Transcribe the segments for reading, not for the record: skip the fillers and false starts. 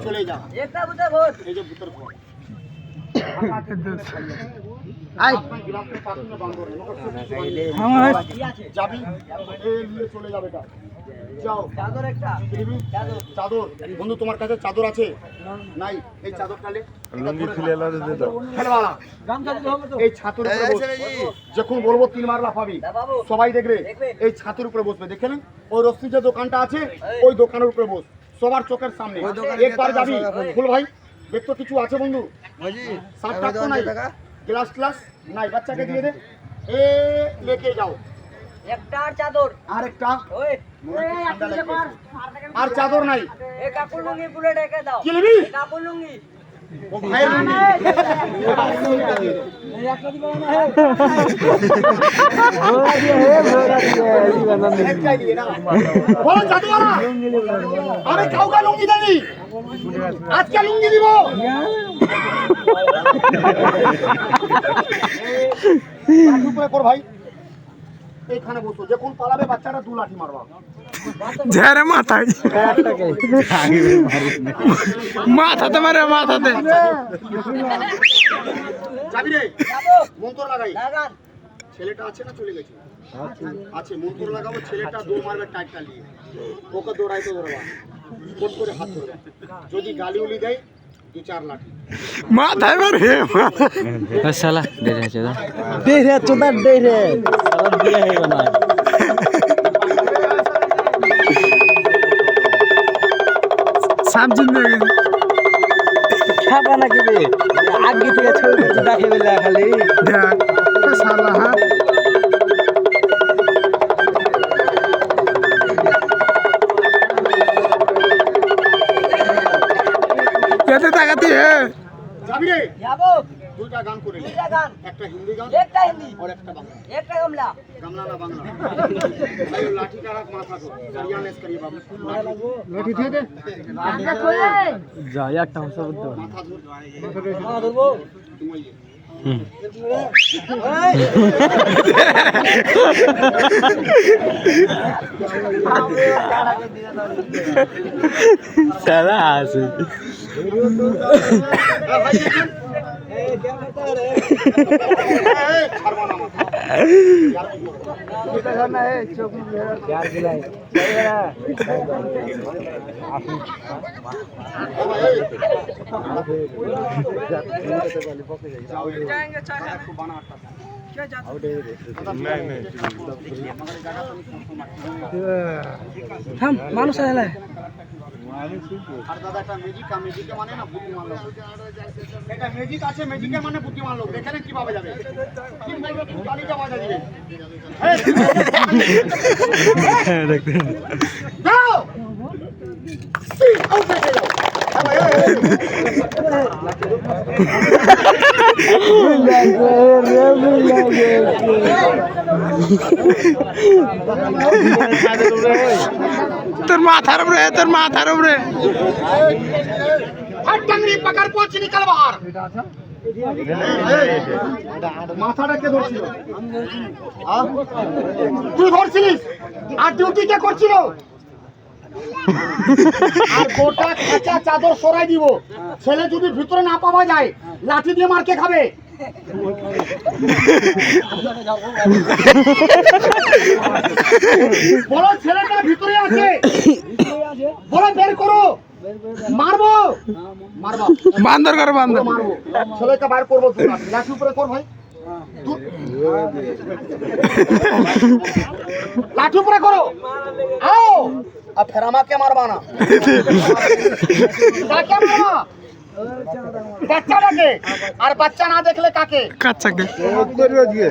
চলে যা এই যে ভূতের ঘর যাবি চলে যাবে যাও চাদর বন্ধু তোমার কাছে চাদর আছে নাই এই চাদরটা এই ছাতুর উপরে যখন বলবো 3 বার লাফাবি সবাই দেখবে এই ছাতুর উপরে বসবে দেখেন ওই রশ্মি যে দোকানটা আছে ওই দোকানের উপরে বস সবার চোখের সামনে একবার যাবি ফুল ভাই দেখতো কিছু আছে বন্ধু শার্ট তো নাই গ্লাস ক্লাস নাই বাচ্চাকে দিয়ে দে এ লেকে যাও একটা চাদর আর একটা আর চাদর নাই এ কাপড় লুঙ্গি পুরো ঢেকে দাও কি নিবি কাপড় লুঙ্গি ও ভাই বলো জাদুওয়ালা আমি কাউকে লুঙ্গি দেনি আজকে লুঙ্গি দিব উপরে কর ভাই এইখানে বসো যখন পালাবে বাচ্চাটা 2 লাঠি মারবা ঝেড়ে মাথায় মাথাতে মারে মাথাতে যাবি রে মন্ত্র লাগাই ছেলেটা আছে না চলে গেছে আছে মন্ত্র লাগাবো ছেলেটা দৌড় মারবে টাইট টালিয়ে ওকে দৌড়াইতে ধরবা কোন করে হাত ধরবে যদি গালি উলি দেয় 2-4 লাঠি মাথায় মারে সালা দেরে আছে তো দেরে চোদা দেরে সালা দিয়ে হে না সাব জিন্দগি খাবা না কি রে আগে থেকে ছবি দেখে বেলা খালি দেখ সালা হ্যাঁ कैसे ताकती है যাবি রে যাবো দুইটা গান করে নে গান একটা হিন্দি গান একটা হিন্দি আর একটা বাংলা একটা গামলা গামলা না বাংলা ভাই লাঠি কা রাখ মাথা কো করিয়ানেস করি বাবু লাঠি দিয়ে দে আমরা কই जा একটা হসা বুদ্ধ মাথা ধর মাথা ধরবো তুমি साला आसे हम मानुष आला है আর দাদা একটা ম্যাজিকে মানে না বুদ্ধিমান লোক এটা ম্যাজিক আছে ম্যাজিকে মানে বুদ্ধিমান লোক দেখেন কিভাবে যাবে কি বলবে তুমি গালিটা বাজা দিবে देखते हैं যাও আউট হয়ে যাও তোর মাথার উপরে হাত টাংরি পাকার কোচ নিকাল বাহার মাথাটা কে ধরছিল তুই ধরছিলিস আর ডিউটি কে করছিল আর গোটা কাঁচা চাদর সরাই দিব ছেলে যদি ভিতরে না পাওয়া যায় লাঠি দিয়ে মারকে খাবে বলো ছেলেটা ভিতরে আছে বলো বের করো মারবো মারবো বান্দর করে বান্দর মারবো ছেলেকে বাইর করবো লাঠি উপরে কর ভাই লাঠি উপরে করো आओ अब फिर আমাকে মারবা না কাকে মারবা বাচ্চাটাকে আর বাচ্চা না দেখলে কাকে কাচ্চাকে করবে দিয়ে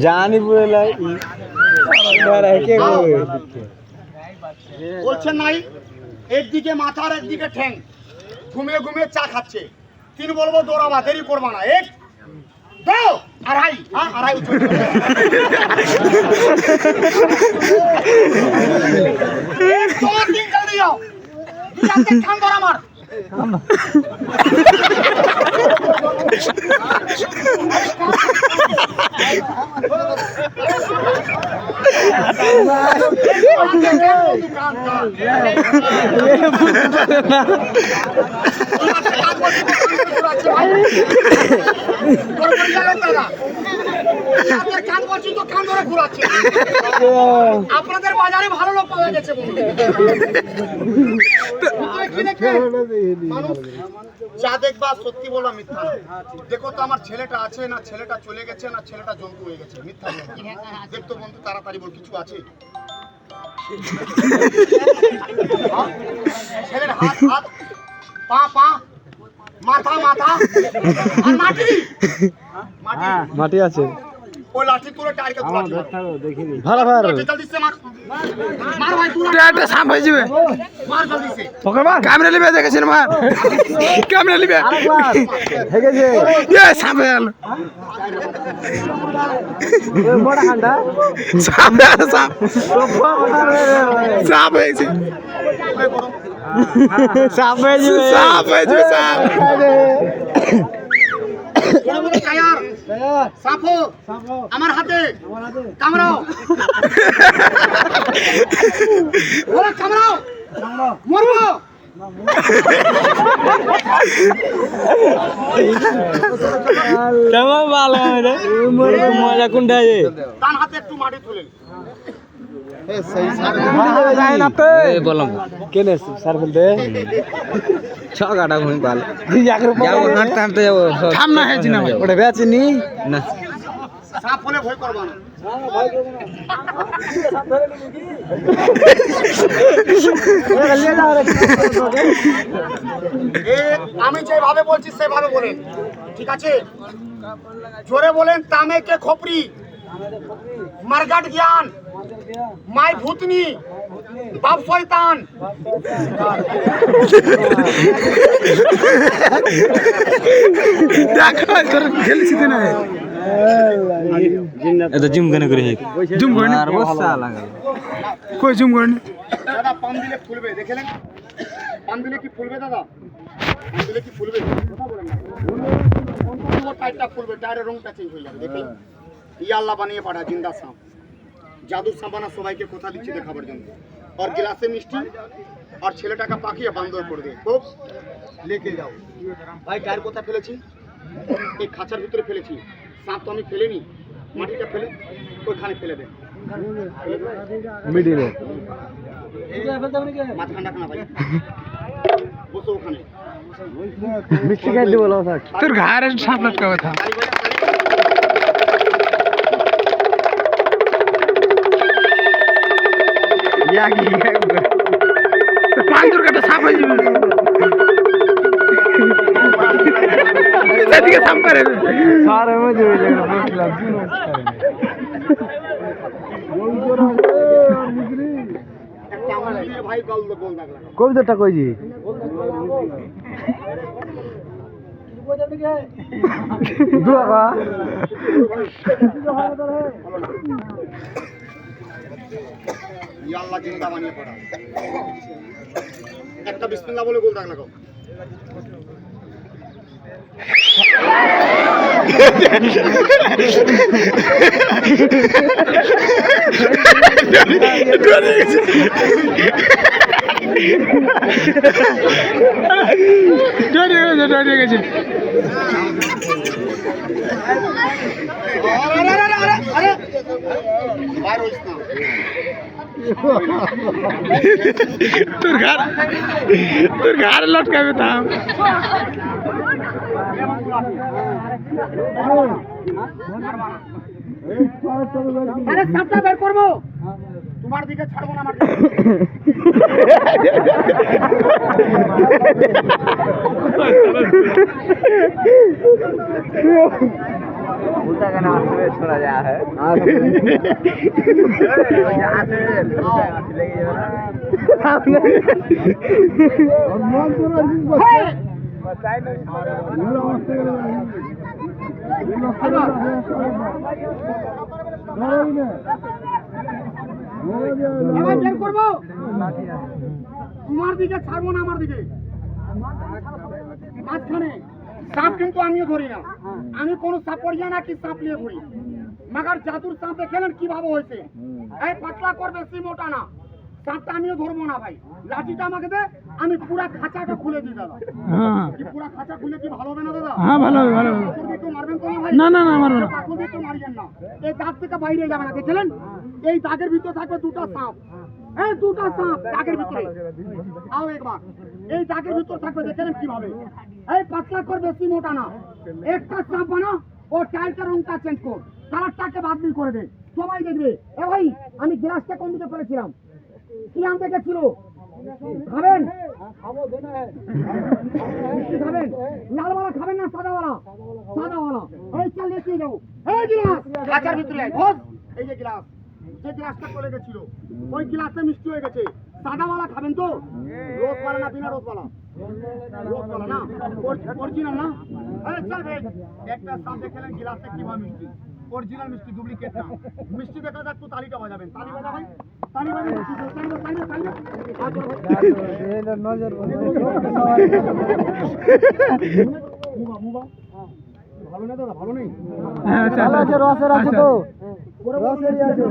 জানি বলে বলছেন নাই একদিকে মাথার একদিকে ঠ্যাং ঘুমিয়ে ঘুমিয়ে চা খাচ্ছে তিন বলবো দৌড়াবা দেরি করবা না 1 দাও আড়াই, হ্যাঁ আড়াই উঁচু উঁচু। এক, দু, তিন, জলদি যাও। দুই হাতে কান ধর আমার। আপনাদের বাজারে ভালো লোক পাওয়া গেছে বন্ধু। মানুষ যা দেখবা সত্যি বলো মিথ্যা না। দেখো তো আমার ছেলেটা আছে না ছেলেটা চলে গেছে না ছেলেটা জন্তু হয়ে গেছে, মিথ্যা বলো। দেখতো বন্ধু তাড়াতাড়ি বল কিছু আছে? ছেলের হাত হাত, পা পা, মাথা মাথা, আর মাটি মাটি মাটি আছে ওই লাঠি তুলে টায়ারকে তুলে ভালো ভালো জলদি সে মার মার ভাই তুলে একটা সাপ হয়ে যাবে মার জলদি সে ভগবান ক্যামেরা লিবে দেখেছেন মা ক্যামেরা লিবে ঠিক আছে এ সাপ হয়ে গেল বড় খান্ডা সাপ সাপ সাপ হয়েছে সাপ হয়ে যাবে সাপ হয়ে যাবে সাপ টায়ার সাপো আমার হাতে কামড়াও ওরা কামড়াও মরবো কেমন ভালো রে মজা কোনটা ডান হাতে একটু মাটি তুলেন বললাম কেন স্যার বলতে ছ কাটা ঘুমি পাল যাবো হাঁটতে হাঁটতে যাবো সামনে হয়েছি না ওটা বেচেনি না সাপ হলে ভয় করবা না আমি যেভাবে বলছি সেভাবে বলেন, ঠিক আছে? জোরে বলেন তামে কে খোপরি, মারগাট জ্ঞান, মাই ভূতনি, বাপ শয়তান। এটা জিম কেন করে জুম করে আর বসা লাগা কই জুম করে দাদা পাম দিলে ফুলবে, দেখলেন? পাম দিলে কি ফুলবে দাদা? পাম দিলে কি ফুলবে? কথা বলেন না। টায়ারটা ফুলবে, টায়ারের রংটা চেঞ্জ হয়ে যাবে, দেখলেন? ইয়া আল্লাহ বানিয়ে পাঠা জিন্দা সাপ, জাদুর সাবানা সবাইকে কথা দিচ্ছি দেখাবার জন্য। আর গ্লাসে মিষ্টি আর ছেলেটাকে পাকিয়ে বান্দর করে দে, খুব লেকে যাও। ভাই টায়ার কোথায় ফেলেছি? এই খাঁচার ভিতরে ফেলেছি। সাপ তো আমি ফেলিনি, মাটিটা ফেলে ওইখানে ফেলে দে। মিডিলে মাথা ঠান্ডা খানা ভাই, বসো ওখানে। মিষ্টি খাই দিব বলো থাক তোর ঘাড়ে সাপ লটকা কথা ইয়া কি পাঁচুর কাটা সাপ হয়ে যাবে এদিকে সাপ করে সারে মজে হয়ে যাবে বসলাম ভাই গল বল লাগলা কবিতাটা কইছি দুয়া ইয়া আল্লাহ জিন্দা বানিয়ে পড়া। একটা বিসমিল্লাহ বলে গোল দাগ লাগাও। ডরে গেছে তোর ঘর লটকাবে থাম সাপটা বের করবো, তোমার দিকে ছাড়বো না। আমার उल्टा का नाम से छोड़ा जा है এবার বের করবো, তোমার দিকে ছাড়বো না, আমার দিকে মাঝখানে। সাপ কিন্তু আমিও ধরি না, আমি কোনো সাপ পড়ি না কি সাপ নিয়ে ঘুরি, মাগার জাদুর সাপ দেখলেন কিভাবে হয়েছে। এই পাতলা কর, বেশি মোটা না, সাপটা আমিও ধরবো না ভাই। লাঠিটা আমাকে দে, আমি পুরা খাঁচাটা খুলে দিই দাদা। কি পুরা খাঁচা খুলে কি ভালো হবে না দাদা? হ্যাঁ ভালো হবে, ভালো হবে। পাথর দিয়ে কেউ মারবেন তো না ভাই? না না না মারবো না। পাথর দিয়ে কেউ মারিয়েন না, এই দাগ থেকে বাইরে যাবে না। দেখলেন এই দাগের ভিতরে থাকবে দুটো সাপ, এই দুটো সাপ দাগের ভিতরে। আও একবার, এই দাগের ভিতর থাকবে, দেখলেন কিভাবে। এই পাতলা কর, বেশি মোটা না, একটা সাপ বানা, ও টাইলটা রংটা চেঞ্জ কর, কালারটাকে বাদলি করে দে, সবাই দেখবে। এ ভাই, আমি গ্লাসটা কোন দিকে ফেলেছিলাম, কি আম দেখেছিল? খাবেন? মিষ্টি খাবেন? লালওয়ালা খাবেন না সাদাওয়ালা? সাদাওয়ালা। এই চাল নিয়ে যাবো। এই গ্লাস কাঁচার ভিতরে আয়, ধর। এই যে গ্লাস, যে গ্লাসটা চলে গেছিল, ওই গ্লাসে মিষ্টি হয়ে গেছে। সাদাওয়ালা খাবেন তো? রোজওয়ালা না বিনা রোজওয়ালা? রোজওয়ালা না, অরিজিনাল না? এই চল ভাই, একটা সাপ দেখলেন গ্লাসে কিভাবে মিষ্টি, অরিজিনাল মিষ্টি, ডুপ্লিকেট না। মিষ্টি দেখা যাক তো, তালিটা বাজাবেন, তালি বাজাবেন, তালি বাজাবেন, তালি বাজাবেন। নজর মুবা মুবা ভালো না দাদা? ভালো নেই? ভালো আছে, রসের আছে তো, রসেরই আছে।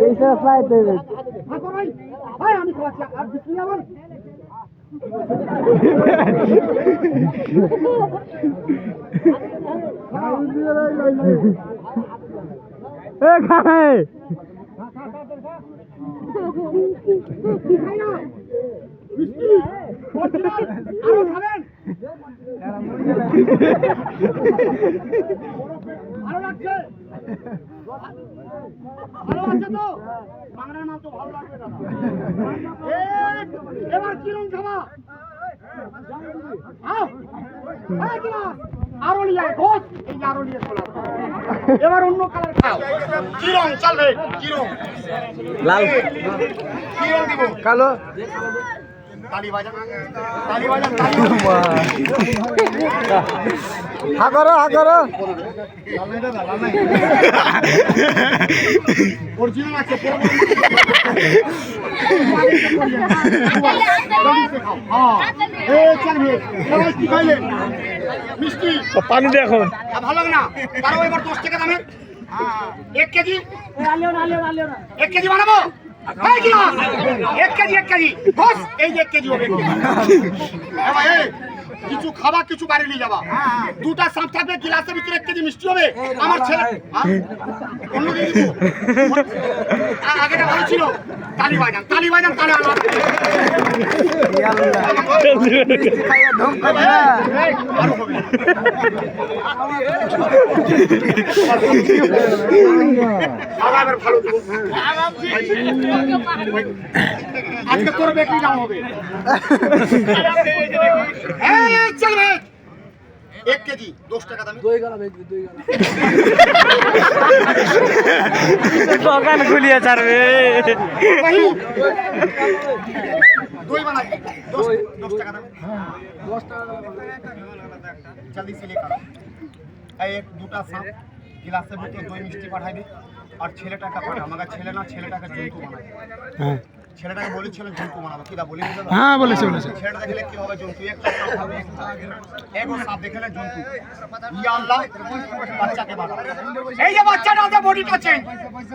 এইসব ফ্লাইট দেবে। থাকো ভাই, ভাই আমি খাওয়াচ্ছি, আর বিক্রি যাবেন। খাই খাই না মিষ্টি অরিজিনাল, আরো খাবেন? ভালো লাগছে? ভালো লাগছে তো? বাংলার মাল তো ভালো লাগবে দাদা। এবার কি রং খাবা? আরো লিয়া ঘোষ, এই যে আরো লিয়ে চলে আসো। এবার অন্য কালার খাও। কি রং চলবে? কি রং? লাল। কি রং দিব? কালো। তালি বাজান, তালি বাজান, তালি হা করো, হা করো। অরিজিনাল আছে, মিষ্টি পানি দে এখন। ভালো লাগে না? তারও এবার 10 টাকা দামের 1 কেজি, 1 কেজি বানাবো। এই গ্লাস 1 কেজি, 1 কেজি বস, এই যে 1 কেজি হবে। ভাই এই কিছু খাবা, কিছু বাড়ি নিয়ে যাবা। দুটা সাপ থাকবে, গ্লাসের ভিতরে 1 কেজি মিষ্টি হবে। আমার ছেলে অন্য দিয়ে দিব। আগেটা ভালো ছিল। তালি বাজান, তালি বাজান, তালি আলো। আরো হবে। আবার ভালো দিব। আজকে তোর বেটি দাম হবে। এই চল ভাই, 1 কেজি 10 টাকা দামে। দোকান খুলিয়ে ছাড়বে। দই বানাই 10 টাকা দামে। 10 টাকা দামে জলদি से लेकर एक দুটা সাপ গ্লাসের ভিতরে দই মিষ্টি পাঠাই দে। আর ছেলেটাকে পাঠা, আমাকে ছেলে না, ছেলেটাকে জন্তু বানাই। হ্যাঁ ছেলেটাকে বলেছিল জন্তু বানাবো, কিরা বলি দাদা? হ্যাঁ বলেছে, বলেছে। ছেলেটা দেখলে কি হবে জন্তু? একটা সাপ হবে, এগো সাপ দেখলে জন্তু। ইয়া আল্লাহ, বাচ্চাকে বানাও। এই যে বাচ্চাটা আছে, বডিটা চেঞ্জ।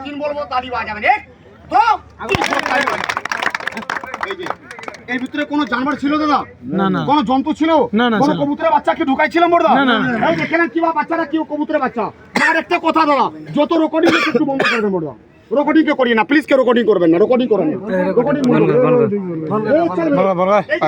তিন বলবো, তালি বাজাবেন। এক তো তালি বাজাবেন। এই যে এর ভিতরে কোনো জানোয়ার ছিল দাদা? না না কোনো জন্তু ছিল? না, না, কোনো ছিল না। কবুতরের বাচ্চাকে ঢুকাইছিল মোরদা? না, না, না। এই দেখলেন কি বাচ্চাটা, কি কবুতরের বাচ্চা? আর একটা কথা দাদা, যত রেকর্ডিং একটু বন্ধ করে দেন মোরদা। রেকর্ডিং কে করি না প্লিজ, কে রেকর্ডিং করবেন না, রেকর্ডিং করেন না, রেকর্ডিং বন্ধ করুন। এই চল বলো, বলো।